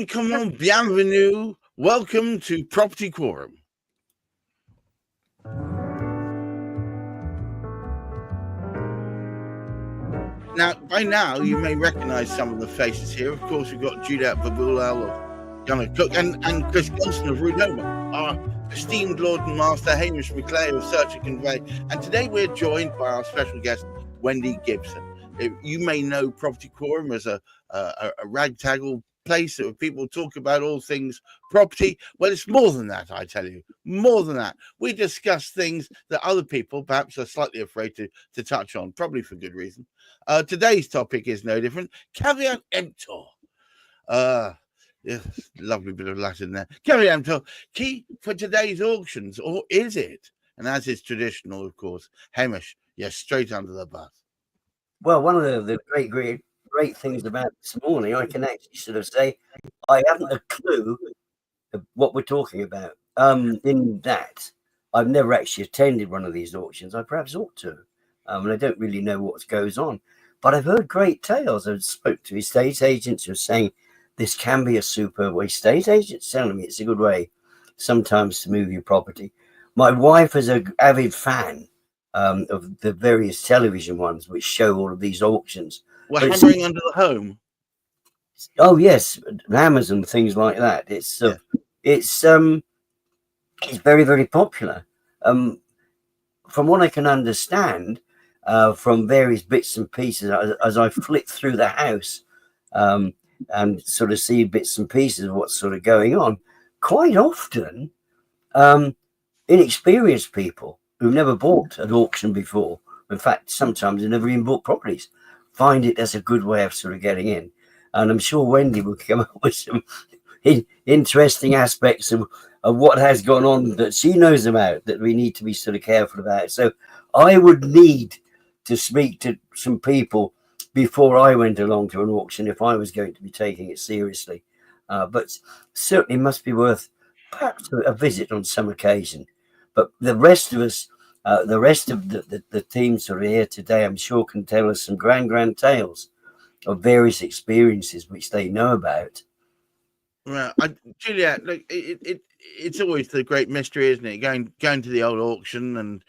bienvenue. Welcome to Property Quorun. Now, by now, you may recognise some of the faces here. Of course, we've got Juliet, Baboolal, Gunnar Cook, and Chris Gilsenan of Rudoma, our esteemed Lord and Master Hamish McClay of Search and Convey. And today we're joined by our special guest, Wendy Gibson. You may know Property Quorum as a ragtag place where people talk about all things property. Well, it's more than that, I tell you, more than that. We discuss things that other people perhaps are slightly afraid to touch on, probably for good reason. Today's topic is no different. Caveat emptor. Yes, lovely bit of Latin there. Caveat emptor, key for today's auctions, or is it? And as is traditional, of course, Hamish, yes, straight under the bus. Well, one of the great things about this morning, I can actually sort of say I haven't a clue of what we're talking about. In that, I've never actually attended one of these auctions. I perhaps ought to, and I don't really know what goes on. But I've heard great tales. I've spoke to estate agents who are saying this can be a superb way. Estate agents telling me it's a good way sometimes to move your property. My wife is an avid fan of the various television ones which show all of these auctions. We're hammering under the home. Oh yes, Amazon, things like that. It's very, very popular. From what I can understand, from various bits and pieces, as I flick through the house and sort of see bits and pieces of what's sort of going on, quite often, inexperienced people who've never bought an auction before, in fact, sometimes they've never even bought properties, find it as a good way of sort of getting in. And I'm sure Wendy will come up with some interesting aspects of what has gone on that she knows about that we need to be sort of careful about. So I would need to speak to some people before I went along to an auction if I was going to be taking it seriously. But certainly must be worth perhaps a visit on some occasion. But the rest of us, the rest of the teams who are here today, I'm sure can tell us some grand tales of various experiences which they know about. Well, Juliet, look, it's always the great mystery, isn't it? Going to the old auction and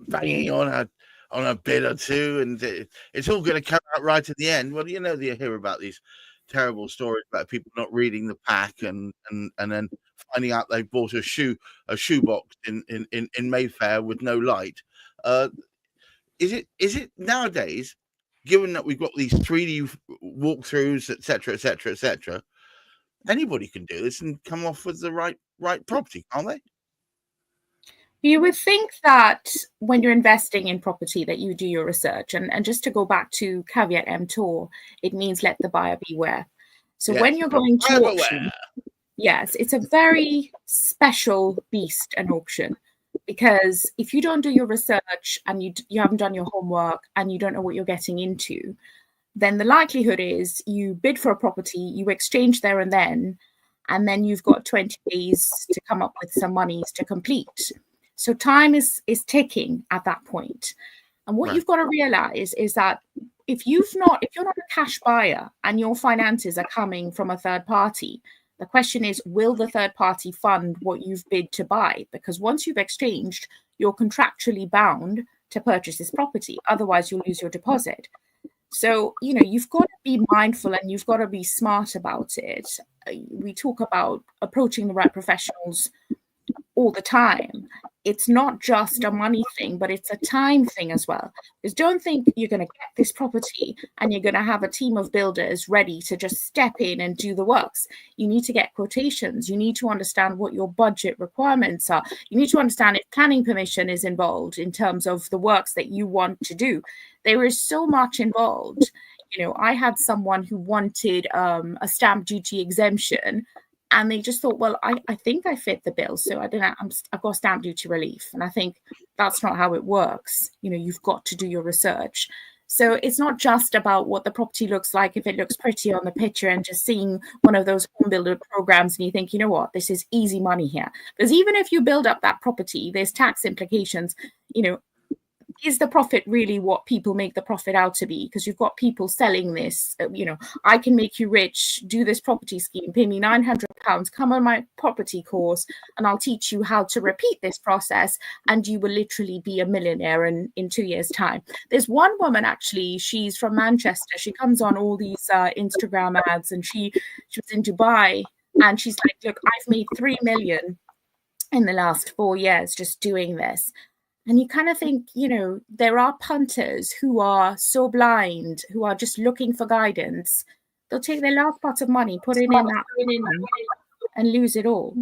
banging on a bid or two, and it's all going to come out right at the end. Well, you hear about these terrible stories about people not reading the pack and then finding out they bought a shoebox in Mayfair with no light. Is it nowadays, given that we've got these 3D walkthroughs, etc., anybody can do this and come off with the right property, can't they? You would think that when you're investing in property that you do your research. And just to go back to caveat emptor, it means let the buyer beware. So yes, when you're going to auction, yes, it's a very special beast, an auction, because if you don't do your research and you haven't done your homework and you don't know what you're getting into, then the likelihood is you bid for a property, you exchange there and then you've got 20 days to come up with some monies to complete. So time is ticking at that point. And what you've got to realize is that if you're not a cash buyer and your finances are coming from a third party, the question is, will the third party fund what you've bid to buy? Because once you've exchanged, you're contractually bound to purchase this property. Otherwise, you'll lose your deposit. So, you've got to be mindful and you've got to be smart about it. We talk about approaching the right professionals all the time. It's not just a money thing, but it's a time thing as well. Because don't think you're going to get this property and you're going to have a team of builders ready to just step in and do the works. You need to get quotations. You need to understand what your budget requirements are. You need to understand if planning permission is involved in terms of the works that you want to do. There is so much involved. I had someone who wanted a stamp duty exemption. And they just thought, well, I think I fit the bill, so I've got stamp duty relief. And I think that's not how it works. You've got to do your research. So it's not just about what the property looks like, if it looks pretty on the picture and just seeing one of those home builder programs and you think, you know what, this is easy money here. Because even if you build up that property, there's tax implications. is the profit really what people make the profit out to be? Because you've got people selling this, I can make you rich, do this property scheme, pay me £900, come on my property course, and I'll teach you how to repeat this process, and you will literally be a millionaire in 2 years' time. There's one woman, actually, she's from Manchester. She comes on all these Instagram ads, and she was in Dubai, and she's like, look, I've made 3 million in the last 4 years just doing this. And you kind of think, there are punters who are so blind, who are just looking for guidance. They'll take their last pot of money, put it in that, and lose it all.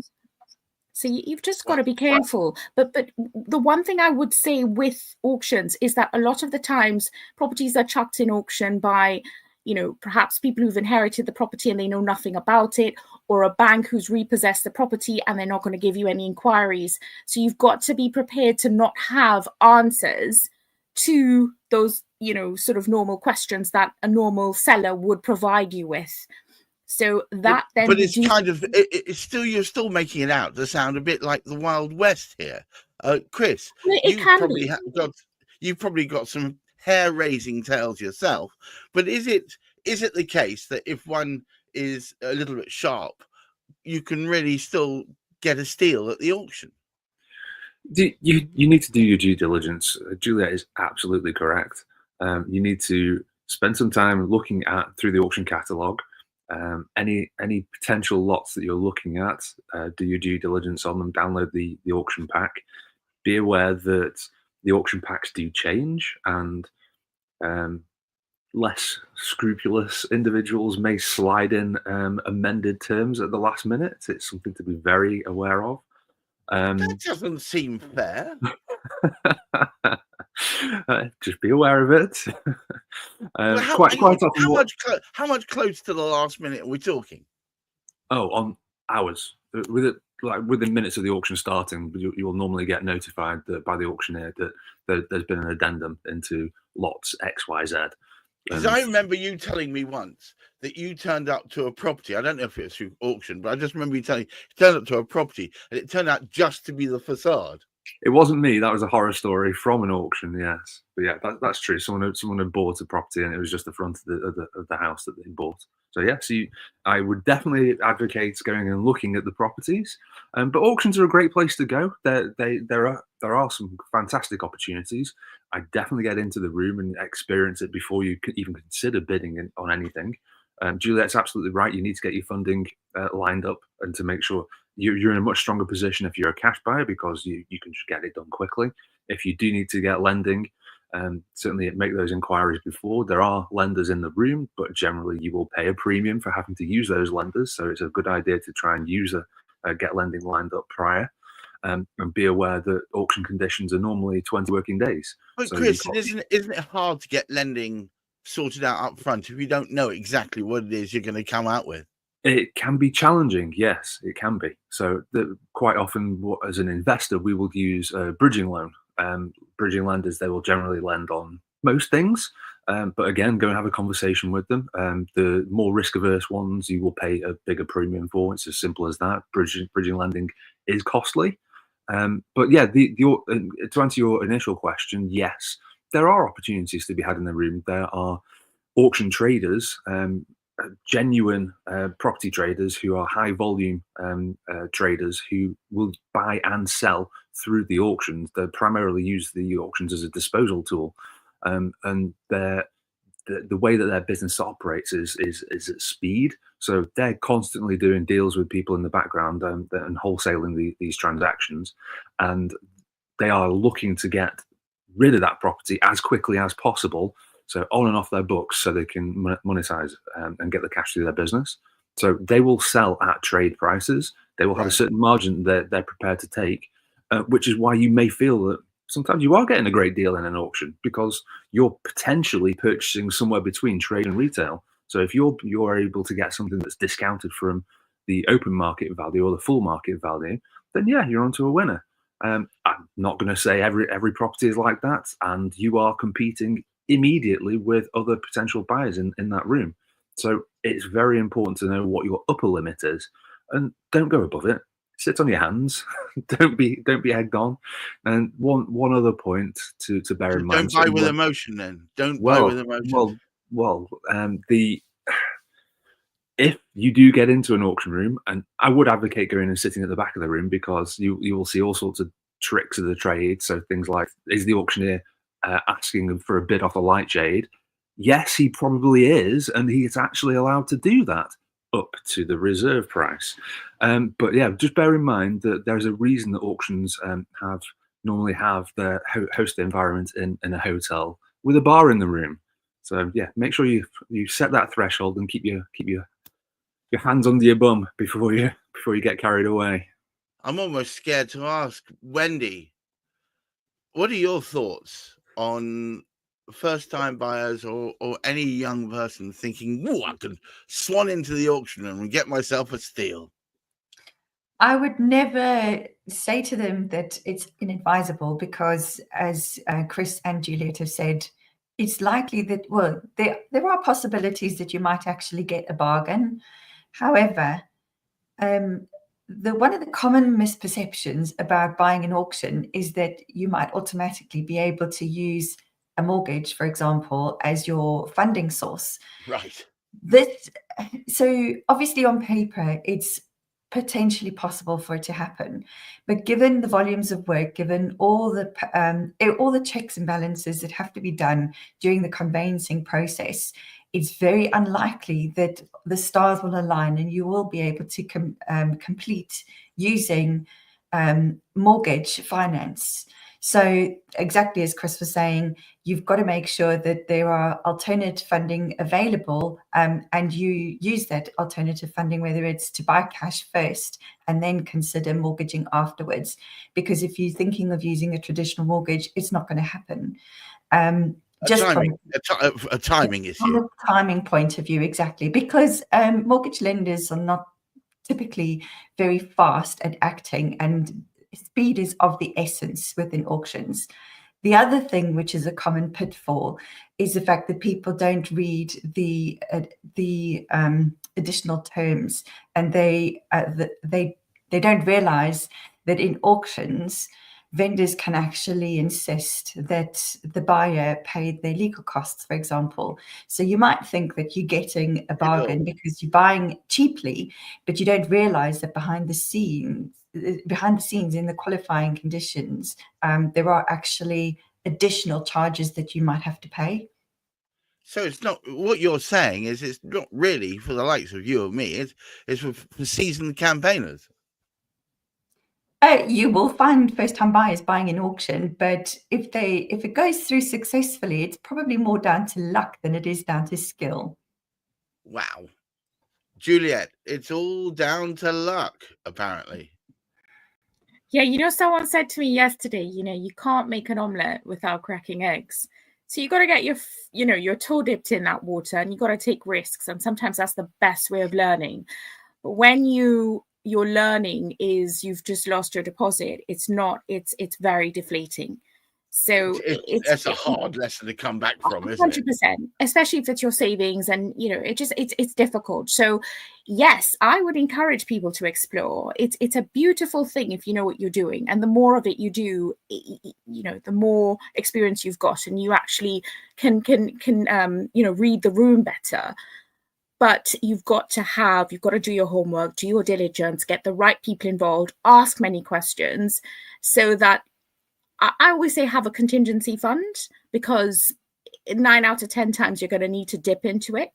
So you've just got to be careful. But the one thing I would say with auctions is that a lot of the times properties are chucked in auction by, perhaps people who've inherited the property and they know nothing about it, or a bank who's repossessed the property and they're not going to give you any inquiries. So you've got to be prepared to not have answers to those, sort of normal questions that a normal seller would provide you with. So that then, but it's kind of, it's still, you're still making it out to sound a bit like the Wild West here, Chris. You've probably got some hair-raising tales yourself, but is it the case that if one is a little bit sharp, you can really still get a steal at the auction? You need to do your due diligence. Juliet is absolutely correct. You need to spend some time looking through the auction catalogue. Any potential lots that you're looking at, do your due diligence on them, download the auction pack. Be aware that the auction packs do change, and less scrupulous individuals may slide in amended terms at the last minute. It's something to be very aware of. That doesn't seem fair. Just be aware of it. How much close to the last minute are we talking? Oh, on hours. Within minutes of the auction starting, you'll normally get notified by the auctioneer that there's been an addendum into lots X, Y, Z. Because I remember you telling me once that you turned up to a property. I don't know if it was through auction, but I just remember you telling you turned up to a property and it turned out just to be the facade. It wasn't me. That was a horror story from an auction, yes. But yeah, that's true. Someone had bought a property and it was just the front of the house that they bought. So yeah, I would definitely advocate going and looking at the properties. But auctions are a great place to go. There are some fantastic opportunities. I definitely get into the room and experience it before you can even consider bidding on anything. Juliet's absolutely right. You need to get your funding lined up and to make sure you're in a much stronger position if you're a cash buyer, because you can just get it done quickly. If you do need to get lending, certainly make those inquiries before. There are lenders in the room, but generally you will pay a premium for having to use those lenders. So it's a good idea to try and get lending lined up prior. And be aware that auction conditions are normally 20 working days. But so Chris, isn't it hard to get lending sorted out up front if you don't know exactly what it is you're going to come out with? It can be challenging, yes, it can be. So quite often, as an investor, we will use a bridging loan. Bridging lenders, they will generally lend on most things. But again, go and have a conversation with them. The more risk-averse ones, you will pay a bigger premium for. It's as simple as that. Bridging lending is costly. But yeah, to answer your initial question, yes, there are opportunities to be had in the room. There are auction traders, genuine property traders who are high volume traders who will buy and sell through the auctions. They primarily use the auctions as a disposal tool, and the way that their business operates is at speed. So they're constantly doing deals with people in the background and wholesaling these transactions, and they are looking to get rid of that property as quickly as possible. So on and off their books, so they can monetize and get the cash through their business. So they will sell at trade prices. They will have a certain margin that they're prepared to take, which is why you may feel that sometimes you are getting a great deal in an auction, because you're potentially purchasing somewhere between trade and retail. So if you're able to get something that's discounted from the open market value or the full market value, then yeah, you're onto a winner. I'm not going to say every property is like that, and you are competing immediately with other potential buyers in that room. So it's very important to know what your upper limit is, and don't go above it. sit on your hands. don't be egged on. And one other point to bear in mind. Don't buy with emotion then. Don't buy with emotion. If you do get into an auction room, and I would advocate going and sitting at the back of the room, because you will see all sorts of tricks of the trade. So things like, is the auctioneer asking for a bid off a light shade? Yes, he probably is, and he is actually allowed to do that up to the reserve price. But yeah, just bear in mind that there's a reason that auctions normally have their host environment in a hotel with a bar in the room. So yeah, make sure you set that threshold and keep your hands under your bum before you get carried away. I'm almost scared to ask, Wendy, what are your thoughts on first-time buyers or any young person thinking, "Oh, I can swan into the auction room and get myself a steal"? I would never say to them that it's inadvisable, because as Chris and Juliet have said, it's likely that, well, there are possibilities that you might actually get a bargain. However, one of the common misperceptions about buying an auction is that you might automatically be able to use a mortgage, for example, as your funding source. Right. So obviously on paper, it's potentially possible for it to happen, but given the volumes of work, given all the checks and balances that have to be done during the conveyancing process, it's very unlikely that the stars will align and you will be able to complete using mortgage finance. So exactly as Chris was saying, you've got to make sure that there are alternative funding available, and you use that alternative funding, whether it's to buy cash first and then consider mortgaging afterwards. Because if you're thinking of using a traditional mortgage, it's not going to happen. Just a timing issue. From a timing point of view, exactly. Because mortgage lenders are not typically very fast at acting, and speed is of the essence within auctions. The other thing, which is a common pitfall, is the fact that people don't read the additional terms, and they don't realize that in auctions, vendors can actually insist that the buyer paid their legal costs, for example. So you might think that you're getting a bargain because you're buying cheaply, but you don't realize that behind the scenes, in the qualifying conditions, there are actually additional charges that you might have to pay. So it's not, what you're saying is, it's not really for the likes of you or me, it's for seasoned campaigners. You will find first-time buyers buying in auction, but if it goes through successfully, it's probably more down to luck than it is down to skill. Wow. Juliet, it's all down to luck, apparently. Yeah, someone said to me yesterday, you can't make an omelette without cracking eggs. So you got to get your toe dipped in that water, and you got to take risks. And sometimes that's the best way of learning. But when your learning is you've just lost your deposit, it's very deflating. So that's a hard lesson to come back from, isn't it? 100%, especially if it's your savings, and it's difficult. So yes, I would encourage people to explore. It's a beautiful thing if you know what you're doing, and the more of it you do, the more experience you've got, and you actually can read the room better. But you've got to do your homework, do your diligence, get the right people involved, ask many questions, so that I always say have a contingency fund, because 9 out of 10 times you're going to need to dip into it.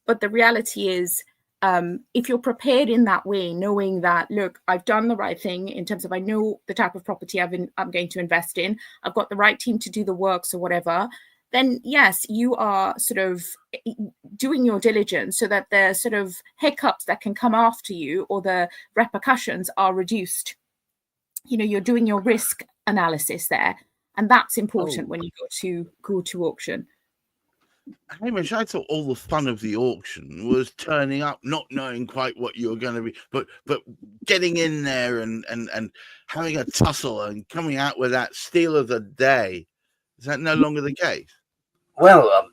But the reality is, if you're prepared in that way, knowing that, look, I've done the right thing in terms of I know the type of property I'm going to invest in, I've got the right team to do the works or whatever, then yes, you are sort of doing your diligence so that the sort of hiccups that can come after you or the repercussions are reduced. You're doing your risk analysis there, and that's important when you go to auction. Hamish, I thought all the fun of the auction was turning up, not knowing quite what you were going to be, but getting in there and having a tussle and coming out with that steal of the day. Is that no longer the case? Well,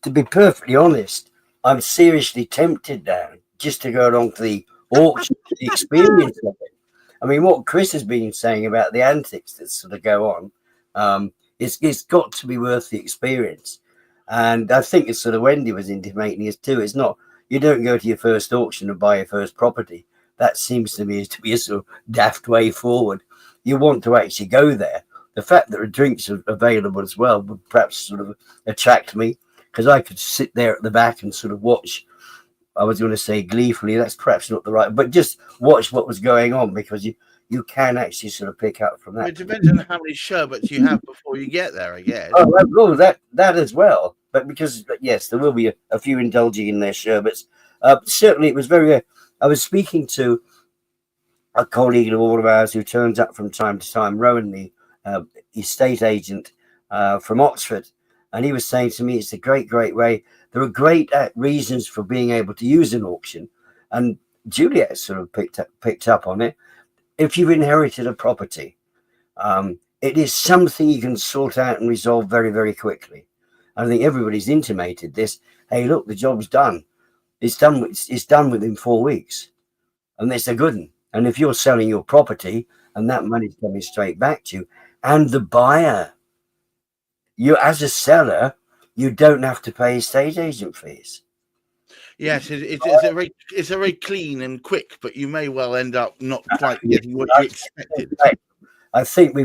to be perfectly honest, I'm seriously tempted now just to go along to the auction, the experience of it. I mean, what Chris has been saying about the antics that sort of go on, it's got to be worth the experience. And I think it's sort of Wendy was intimating is too. It's not, you don't go to your first auction and buy your first property. That seems to me to be a sort of daft way forward. You want to actually go there. The fact that drinks are available as well would perhaps sort of attract me, because I could sit there at the back and sort of watch. I was going to say gleefully, that's perhaps not the right, but just watch what was going on, because you can actually sort of pick up from that. It depends on how many sherbets you have before you get there, I guess. Oh, that as well. But because, yes, there will be a few indulging in their sherbets. Certainly, it was very. I was speaking to a colleague of all of ours who turns up from time to time, Rowan, the estate agent from Oxford, and he was saying to me, it's a great way. There are great reasons for being able to use an auction, and Juliet sort of picked up on it. If you've inherited a property, it is something you can sort out and resolve very, very quickly. I think everybody's intimated this. Hey, look, the job's done. It's done within 4 weeks, and that's a good one. And if you're selling your property and that money's coming straight back to you, and the buyer, you as a seller, you don't have to pay estate agent fees. Yes, it's a very clean and quick, but you may well end up not quite getting what you expected. I think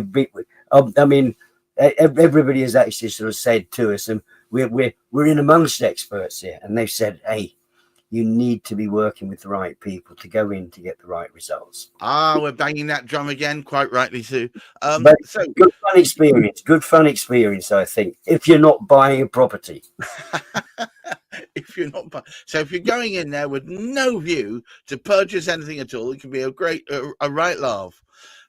I mean, everybody has actually sort of said to us, and we're in amongst experts here, and they've said, hey, you need to be working with the right people to go in to get the right results. We're banging that drum again, quite rightly too. But so good fun experience, I think, if you're not buying a property. If you're going in there with no view to purchase anything at all, it can be a right laugh.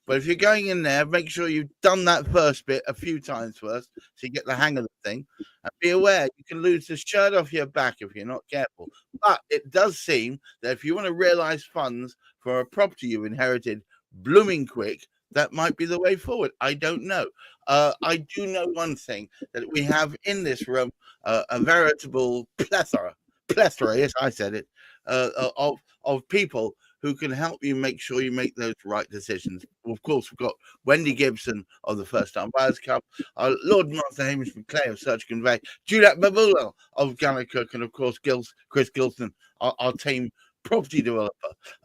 But if you're going in there, make sure you've done that first bit a few times first, so you get the hang of the thing. And be aware, you can lose the shirt off your back if you're not careful. But it does seem that if you want to realize funds for a property you've inherited blooming quick, that might be the way forward. I don't know. I do know one thing, that we have in this room a veritable plethora, yes, I said it, of people who can help you make sure you make those right decisions. Of course, we've got Wendy Gibson of the First Time Buyers Club, Lord and Master Hamish McClay of Search Convey, Juliet Baboolal of Gareth Wax, and of course Chris Gilsenan, our team property developer.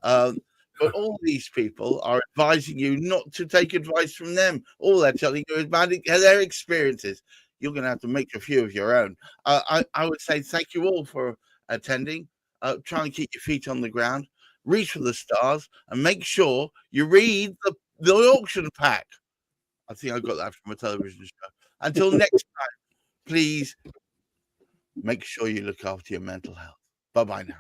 But all these people are advising you not to take advice from them. All they're telling you is about their experiences. You're going to have to make a few of your own. I would say thank you all for attending. Try and keep your feet on the ground. Reach for the stars and make sure you read the auction pack. I think I got that from a television show. Until next time, please make sure you look after your mental health. Bye-bye now.